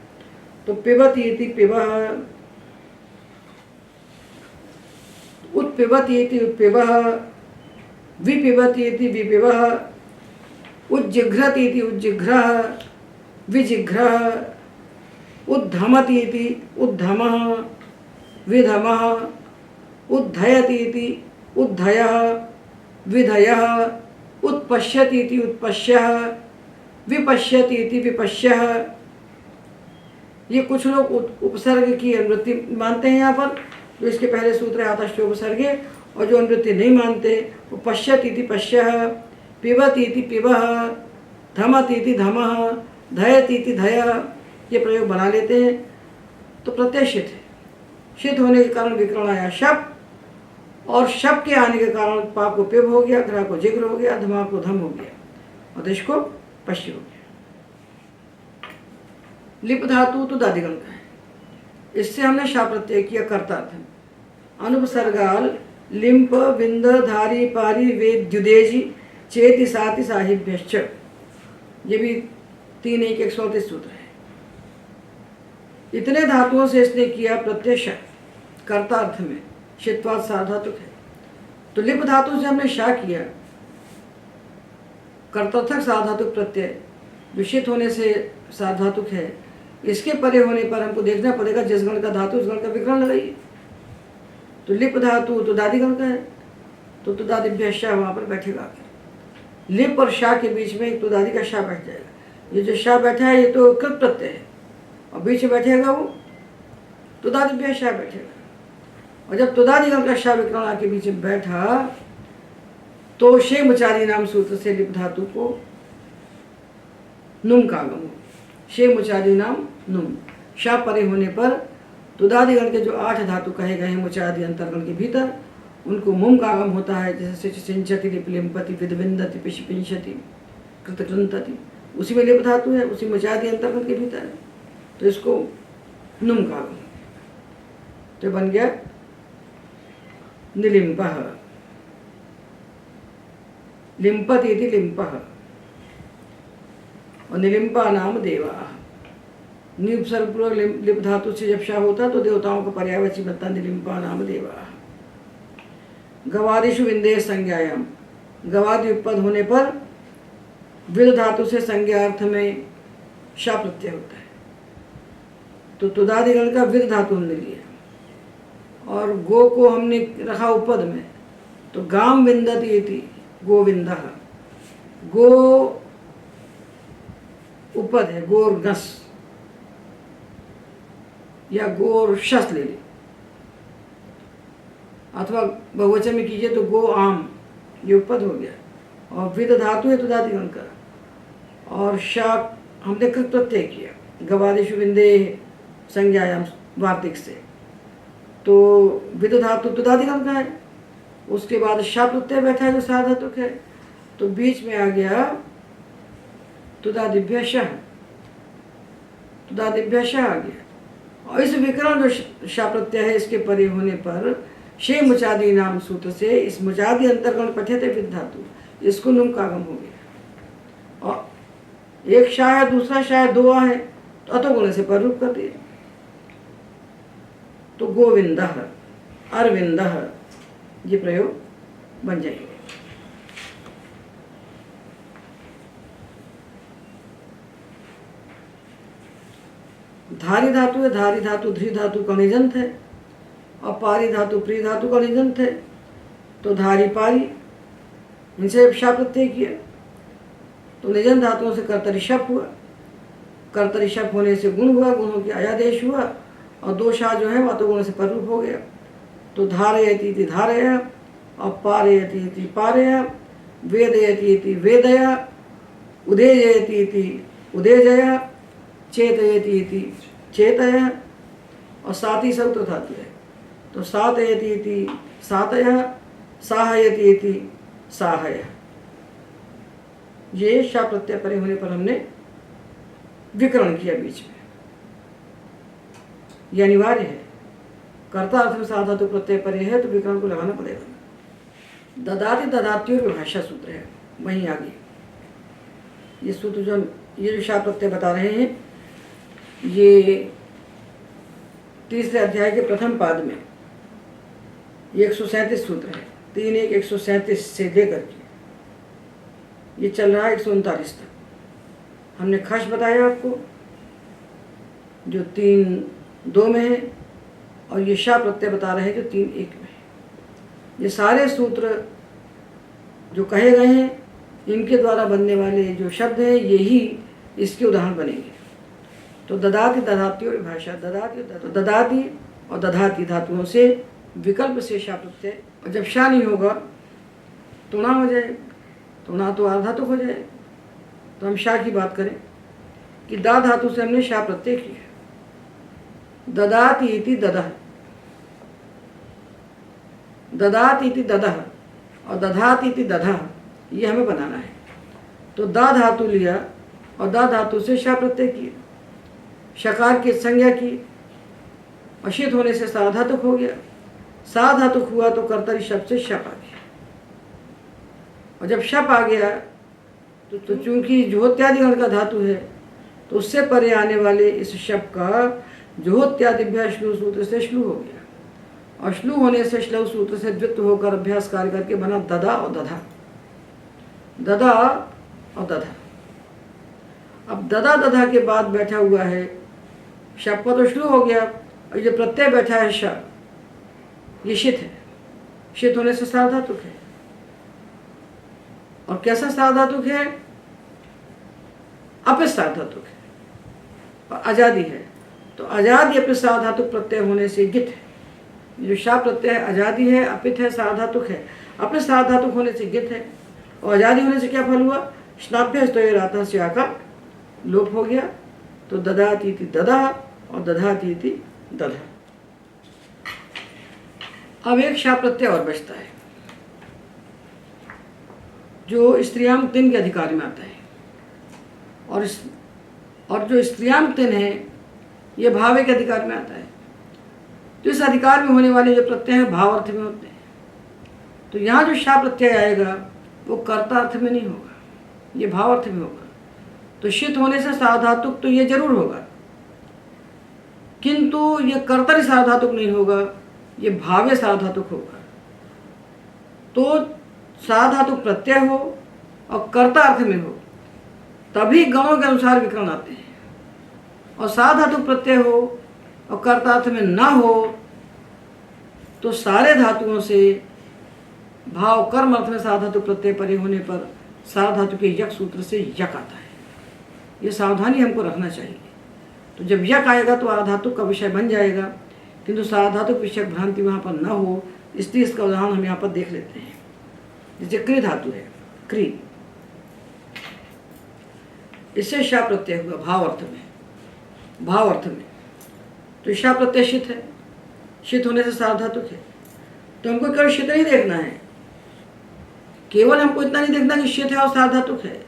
तो पिबत येति पिबः, उत्पिबत येति उत्पिबः, विपिबत येति विपिबः, उज्जिघ्रत येति उज्जिघ्रः विजिघ्रः, उद्धमत येति उद्धमः विधमः, उद्धयत येति उद्धयः विधयः, उत्पश्यति इति उत्पश्यः विपश्यति इति विपश्यः। ये कुछ लोग उपसर्ग की अनुवृत्ति मानते हैं यहाँ पर, जो इसके पहले सूत्र है आतश्च उपसर्गे, और जो अनुवृत्ति नहीं मानते वो पश्यति इति पश्यः, पिबति इति पिबः, धमति इति धमः, धयति इति धयः, ये प्रयोग बना लेते हैं। तो प्रत्यय शित है, शित होने के कारण विकर्ण आया शप, और शप के आने के कारण पा को पिब हो गया, ग्रह को जिग्र हो गया, धमा को धम हो गया, और देश को पश्य हो गया। लिप धातु तो दादिगण का है, इससे हमने शा प्रत्यय किया कर्तार्थ में। अनुपसर्गाल लिंप विंद धारी पारी वेद द्युदेजी चेति साति साहिभ्यश्च, ये भी 3-1 138 सूत्र है। इतने धातुओं से इसने किया प्रत्यय श कर्तार्थ में, शित्वाद साधातुक है। तो लिप धातु से हमने शा किया, कर्तर्थक साधातुक प्रत्यय जो शित होने से साधातुक है, इसके परे होने पर हमको देखना पड़ेगा जिस गण का धातु उस गण का विकर्ण लगाइए। तो लिप धातु तो दादिगण का है, तो तुदादिभ्य शा वहाँ पर बैठेगा। लिप और शा के बीच में एक तुदादि का शा बैठ जाएगा। ये जो शा बैठा है ये तो कृत प्रत्यय है, और बीच में बैठेगा वो तुदादिभ्य शा बैठेगा। और जब तुदादिगण का शा विकर्ण आके बीच में बैठा तो शे मुचादी नाम सूत्र से लिप धातु को नुम का आगम हो। शे मुचादी नाम नुम, शा परे होने पर तुदादिगण के जो 8 धातु कहे गए हैं मुचादी अंतर्गण के भीतर, उनको मुम का आगम होता है। जैसे सिंचति लिप लिम्पति विद्विंदति पिशपिंशति कृतकृंतति, उसी में लिप धातु है, उसी मुचादी अंतर्गण के भीतर है, तो इसको नुम का आगम, तो बन गया निलिम्पः, लिम्पति इति लिम्पः, और निलिम्पा नाम देवा। निपसर्ग पूर्वक लिप धातु से जब शा होता तो देवताओं का पर्यायवाची बनता निलिम्पा नाम देवा। गवादिषु विंदे संज्ञायाम, गवादि उपपद होने पर विद धातु से संज्ञार्थ में शा प्रत्यय होता है। तो तुदादिगण का विद धातु हमने लिया, और गो को हमने रखा उपपद में, तो गाम विंदति इति गोविंदः, गो उपपद है, गोर्गस या गोर्षस ले ली, अथवा बहुवचन में कीजिए तो गो आम, ये उपपद हो गया। और विद धातु है तुदादिगण का, और शा हमने कृत प्रत्यय किया गवादिषु विंदे संज्ञायाम वार्तिक से, तो विद धातु तुदादिगण का है। उसके बाद शा प्रत्यय बैठा है जो साधातुक है, तो बीच में आ गया तुदादिभ्य शः, तुदादिभ्य शः आ गया। और इस विकर्ण जो शा प्रत्यय है इसके परे होने पर शे मुचादी नाम सूत्र से इस मुचादी अंतर्गण पठित विद धातु, इसको नुम का आगम हो गया। और एक शा है, दूसरा शा है, 2 है, तो अतोगुण से पररूप कर दिए, तो गोविंदः अरविंदः ये प्रयोग बन जाएंगे। धारी धातु है, धारी धातु ध्री धातु का निजंत है, और पारी धातु प्री धातु का निजंत है, तो धारी पारी इनसे शा प्रत्यय किया, तो निजंत धातुओं से कर्तरी शप हुआ, कर्तरी शप होने से गुण हुआ, गुणों की आयादेश हुआ, और 2 शा जो है वह तो गुण से पररूप हो गया। तो धारयति इति धारय, और पारयति इति पारय, वेदयति इति वेदय, उदेजयति इति उदेजय, चेतयति इति चेतय, और साथी सूत्र धातु है तो सातयति इति सातय, साहयति इति साहय। ये शा प्रत्यय परे होने पर हमने विकरण किया बीच में, यह अनिवार्य है। कर्ता अर्थ में सा धातु प्रत्यय परे है तो विकरण को लगाना पड़ेगा। ददाति ददात्योर विभाषा सूत्र है वहीं आगे। ये सूत्र ये जो शा प्रत्यय बता रहे हैं ये तीसरे अध्याय के प्रथम पाद में 137 सूत्र है, 3-1-137 से लेकर के ये चल रहा है 139 तक। हमने खश बताया आपको जो 3-2 में है, और ये शा प्रत्यय बता रहे हैं जो 3-1 में है। ये सारे सूत्र जो कहे गए हैं इनके द्वारा बनने वाले जो शब्द हैं यही इसके उदाहरण बनेंगे। तो ददाति ददाती और भाषा, ददाति और दधाति धातुओं से विकल्प से शा प्रत्यय, और जब शा नहीं होगा तो ना हो जाए, तो ना तो आधातुक हो जाए। तो हम शा की बात करें कि दा धातु से हमने शा प्रत्यय किया। ददाति इति ददह, ददाति इति ददह और दधाति इति दधः, ये हमें बनाना है। तो दा धातु लिया और दा धातु से शा प्रत्यय किया, शकार की संज्ञा की, अशित होने से साधातुक हो गया। साधातुक हुआ तो कर्तरी शब्द से शप आ गया, और जब शप आ गया तो चूंकि जोहोत्यादि गण का धातु है तो उससे परे आने वाले इस शप का जोहोत्यादिभ्य श्लू सूत्र से श्लू हो गया, और श्लू होने से श्लव सूत्र से द्वित्व होकर अभ्यास कार्य करके बना ददा और दधा, ददा और दधा। अब ददा दधा के बाद बैठा हुआ है शप का तो श्लू हो गया, और जो प्रत्यय बैठा है श ये शित है, शित होने से साधातुक है। और कैसा साधातुक है? अपित साधातुक है, और आजादी है। तो आजादी अपित साधातुक प्रत्यय होने से गित है। जो शा प्रत्यय है आजादी है, अपित है, साधातुक है। अपित साधातुक होने से गित है, और आजादी होने से क्या फल हुआ? स्नाभ्य स्तोयराता से आका लोप हो गया। तो ददाति इति ददा और दधाति इति दधा। अब एक शा प्रत्यय और बचता है जो स्त्रियाम तिन के अधिकार में आता है, और जो स्त्रियाम तिन है ये भावे के अधिकार में आता है। तो इस अधिकार में होने वाले जो प्रत्यय हैं भाव अर्थ में होते हैं। तो यहाँ जो शा प्रत्यय आएगा वो कर्ता अर्थ में नहीं होगा, ये भाव अर्थ में होगा। तो शित होने से साधातुक तो ये जरूर होगा, किंतु ये कर्तरी साधातुक नहीं होगा, ये भाव्य साधातुक होगा। तो साधातुक प्रत्यय हो और कर्ता अर्थ में हो तभी गणों के अनुसार विकरण आते हैं, और साधातुक प्रत्यय हो और कर्ता अर्थ में ना हो तो सारे धातुओं से भाव कर्म अर्थ में साधातुक प्रत्यय परे होने पर साधातु के यक सूत्र से यक आता है। ये सावधानी हमको रखना चाहिए। तो जब यक आएगा तो आधातुक का विषय बन जाएगा, किंतु साधातुक विषय भ्रांति वहाँ पर न हो, इसलिए इसका उदाहरण हम यहाँ पर देख लेते हैं। जैसे क्री धातु है, क्री, इससे शा प्रत्यय हुआ भाव अर्थ में, भाव अर्थ में। तो शा प्रत्यय शित है, शित होने से साधातुक है। तो हमको केवल शित नहीं देखना है, केवल हमको इतना नहीं देखना कि शित है और साधातुक है,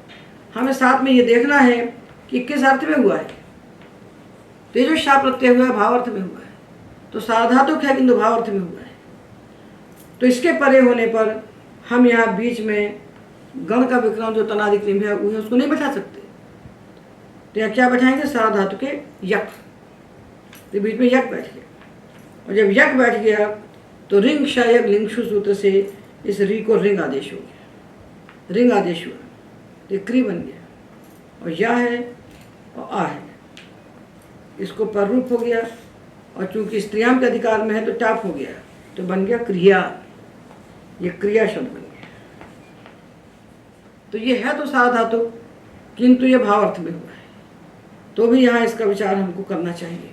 हमें साथ में ये देखना है कि किस अर्थ में हुआ है। तो ये जो शा प्रत्यय हुआ है भाव अर्थ में हुआ है, तो साधातुक है किंतु भाव अर्थ में हुआ है। तो इसके परे होने पर हम यहाँ बीच में गण का विकरण जो तनादिक निम्न है उसको नहीं बैठा सकते। तो यहाँ क्या बैठाएंगे? साधातु के यक। तो बीच में यक बैठ गया, और जब यक बैठ गया तो रिंग शायक लिंगशु सूत्र से इस री को रिंग आदेश हो गया, रिंग आदेश हुआ, तो क्री बन गया, और या है और आ है, इसको पर रूप हो गया, और चूंकि स्त्रियाम के अधिकार में है तो टाप हो गया, तो बन गया क्रिया। ये क्रिया शब्द बन गया। तो ये है तो साधातु, किंतु ये भाव अर्थ में हुआ है, तो भी यहाँ इसका विचार हमको करना चाहिए।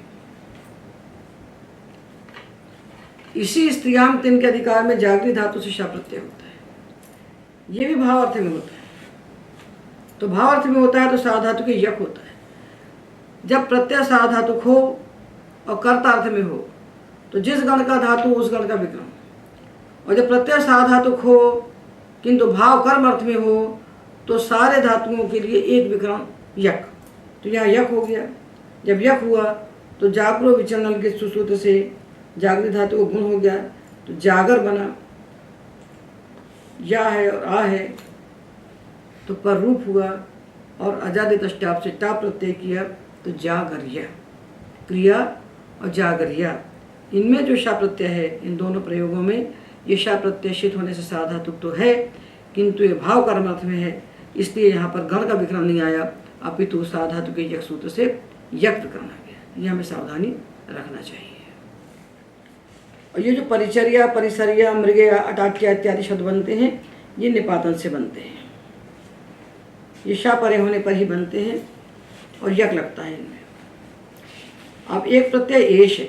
इसी स्त्रियाम तिन के अधिकार में जागृत धातु से शा प्रत्यय होता है। ये भी भाव अर्थ में होता है। तो भाव अर्थ में होता है तो साधातु के यक होता है। जब प्रत्यय साधातुक हो और कर्ता अर्थ में हो तो जिस गण का धातु उस गण का विक्रम, और जब प्रत्यय साधातुक हो किंतु भाव कर्म अर्थ में हो तो सारे धातुओं के लिए एक विक्रम यक। तो यहाँ यक हो गया। जब यक हुआ तो जागरो विचलन के सुसूत्र से जागृत धातु को गुण हो गया तो जागर बना। या है और आ है तो पर रूप हुआ और अजादित अष्टाप से टाप प्रत्यय किया तो जागरिया। क्रिया और जागरिया, इनमें जो शा प्रत्यय है, इन दोनों प्रयोगों में ये शा प्रत्यय शित होने से साधातुक तो है किंतु ये भाव कर्म अर्थ में है, इसलिए यहाँ पर गण का विक्रम नहीं आया, अपितु साधातु के यक सूत्र से यक विक्रम आ गया। ये हमें सावधानी रखना चाहिए। और ये जो परिचर्या, परिसर्या, मृगया, अटाट्या इत्यादि शब्द बनते हैं ये निपातन से बनते हैं। ये शा परे होने पर ही बनते हैं और यक लगता है इनमें। अब एक प्रत्यय एश है,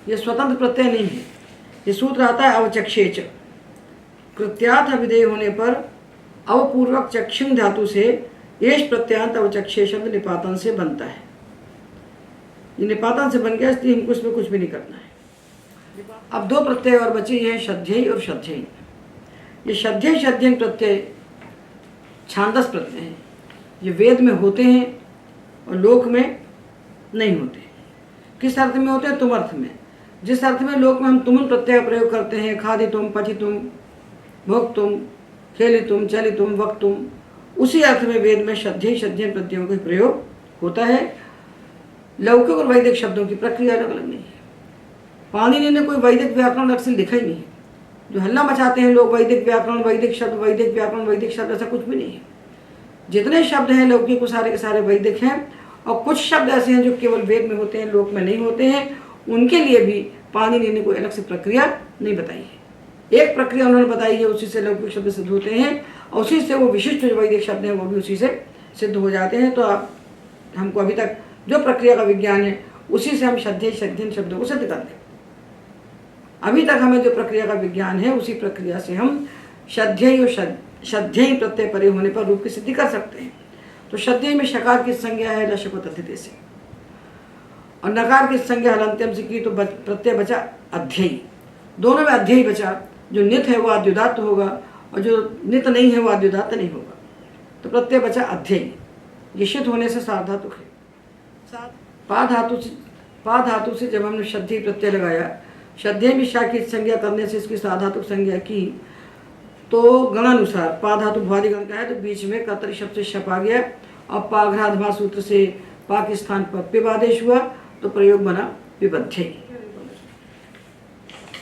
ये स्वतंत्र प्रत्यय नहीं है। ये सूत्र आता है अवचक्षेच। कृत्यार्थ अभिधेय होने पर अवपूर्वक चक्षुं धातु से एश प्रत्यांत अवचक्षे शब्द निपातन से बनता है। ये निपातन से बन गया, इसलिए हमको इसमें कुछ भी नहीं करना है। अब दो प्रत्यय और बचे हैं, श्रद्धेय और श्रद्धेय। ये श्रद्धेय श्रद्धेय प्रत्यय छांदस प्रत्यय हैं। ये वेद में होते हैं और लोक में नहीं होते। किस अर्थ में होते हैं? तुम अर्थ में। जिस अर्थ में लोक में हम तुम प्रत्यय का प्रयोग करते हैं, खादितुम, पठितुम, भोक्तुम, खेलितुम, चलितुम, वक्तुम, उसी अर्थ में वेद में श्रद्धेय श्रद्धेय प्रत्ययों का प्रयोग होता है। लौकिक और वैदिक शब्दों की प्रक्रिया अलग अलग नहीं है। पाणिनि ने कोई वैदिक व्याकरण अलग से लिखा ही नहीं है। जो हल्ला मचाते हैं लोग वैदिक व्याकरण, वैदिक शब्द, वैदिक व्याकरण, वैदिक शब्द, ऐसा कुछ भी नहीं है। जितने शब्द हैं लौकिक वो सारे के सारे वैदिक हैं, और कुछ शब्द ऐसे हैं जो केवल वेद में होते हैं, लोक में नहीं होते हैं। उनके लिए भी पाणिनि ने कोई अलग से प्रक्रिया नहीं बताई है। एक प्रक्रिया उन्होंने बताई है, उसी से लौकिक शब्द सिद्ध होते हैं और उसी से वो विशिष्ट जो वैदिक शब्द हैं वो भी उसी से सिद्ध हो जाते हैं। तो आप हमको अभी तक जो प्रक्रिया का विज्ञान है उसी से हम श्रद्धेय श्रद्धेय शब्दों को सिद्ध कर दें। अभी तक हमें जो प्रक्रिया का विज्ञान है उसी प्रक्रिया से हम श्रद्धेय और श्रद्धेय प्रत्यय परे होने पर रूप की सिद्धि कर सकते हैं। तो श्रद्धेय में शकार की संज्ञा है लशको तद्धिते से, और नकार की संज्ञा हलंत्यम से की तो प्रत्यय बचा अध्ययी। दोनों में अध्ययी बचा। जो नित है वो आद्युदात्त होगा और जो नित नहीं है वो आद्युदात्त नहीं होगा। तो प्रत्यय बचा अध्ययी। ये शित होने से साधातुक है। पा धातु से जब हमने श्रद्धेय प्रत्यय लगाया, श्रद्धेय में शा की संज्ञा करने से इसकी साधातुक संज्ञा की, तो गणानुसार पा धातु भुआदि गण का है तो बीच में कर्तरी शब्द से शप आ गया और पाघ्राधभा सूत्र से पा के स्थान पर पिबादेश हुआ तो प्रयोग बना पिबध्यय।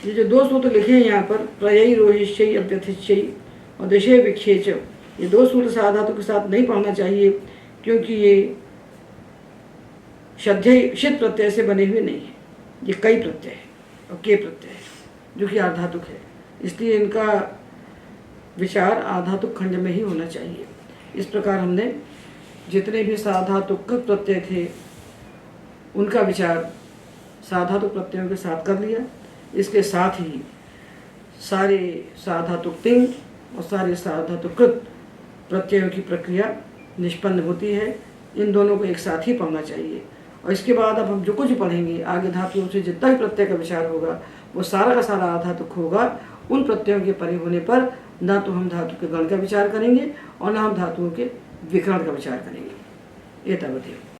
ये जो दो सूत्र लिखे हैं यहाँ पर, प्रयई रोहिष्यई अभ्यथिष्यई और दशे विक्षेच, ये दो सूत्र साधातु के साथ नहीं पढ़ना चाहिए क्योंकि ये श्रद्धेय शित प्रत्यय से बने हुए नहीं है। ये कई प्रत्यय है और के प्रत्यय है जो कि आधातुक है, इसलिए इनका विचार आधातुक खंड में ही होना चाहिए। इस प्रकार हमने जितने भी साधातुक प्रत्यय थे उनका विचार साधातुक प्रत्ययों के साथ कर लिया। इसके साथ ही सारे साधातुक तिंग और सारे साधातुक कृत प्रत्ययों की प्रक्रिया निष्पन्न होती है। इन दोनों को एक साथ ही पढ़ना चाहिए। और इसके बाद अब हम जो कुछ पढ़ेंगे आगे धातुओं से जितना भी प्रत्यय का विचार होगा वो सारा का सारा आधातुक होगा। उन प्रत्ययों के परे होने पर ना तो हम धातु के गण का विचार करेंगे और ना हम धातुओं के विकरण का विचार करेंगे। ये तावदेव।